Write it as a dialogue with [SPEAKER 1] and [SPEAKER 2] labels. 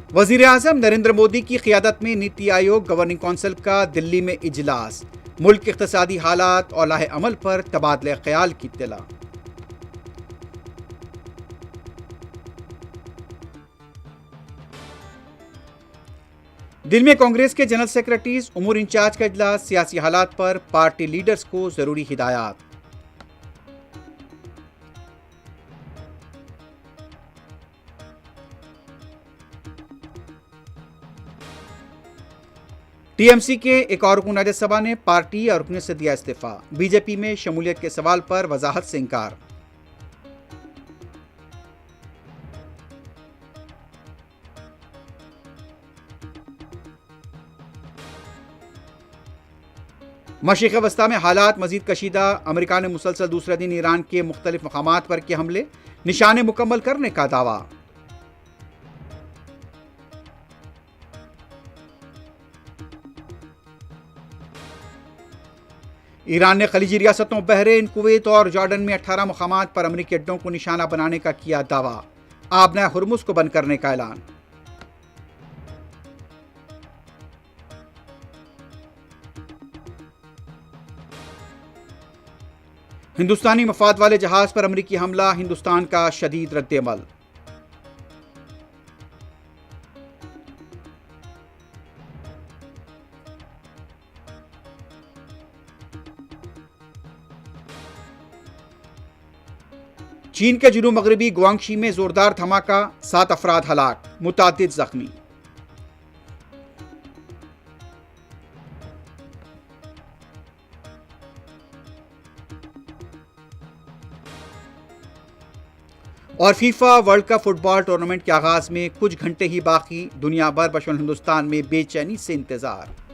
[SPEAKER 1] वजीर आजम नरेंद्र मोदी की क़ियादत में नीति आयोग गवर्निंग कौंसिल का दिल्ली में इजलास। मुल्क के इक़्तिसादी हालात और लाहे अमल पर तबादले ख्याल की इत्तला। दिल्ली में कांग्रेस के जनरल सेक्रेटरीज उमूर इंचार्ज का इजलास। सियासी हालात पर पार्टी लीडर्स को जरूरी हिदायत। टीएमसी के एक और रुकन राज्यसभा ने पार्टी और रुकनीत से दिया इस्तीफा। बीजेपी में शमूलियत के सवाल पर वजाहत से इंकार। मशरिक़ वस्ता में हालात मजीद कशीदा। अमेरिका ने मुसलसल दूसरे दिन ईरान के मुख्तलिफ मकामात पर किए हमले, निशाने मुकम्मल करने का दावा। ईरान ने खलीजी रियासतों बहरीन, कुवैत और जॉर्डन में 18 मकामात पर अमरीकी अड्डों को निशाना बनाने का किया दावा। आबना हुर्मुज़ को बंद करने का ऐलान। हिंदुस्तानी मफाद वाले जहाज पर अमरीकी हमला, हिंदुस्तान का शदीद रद्द-ए-अमल। चीन के जुनूब मगरबी गुआंगशी में जोरदार धमाका, 7 अफराद हलाक, मुतादिद जख्मी। और FIFA world cup football tournament के आगाज में कुछ घंटे ही बाकी। दुनिया भर बशमूल हिंदुस्तान में बेचैनी से इंतजार।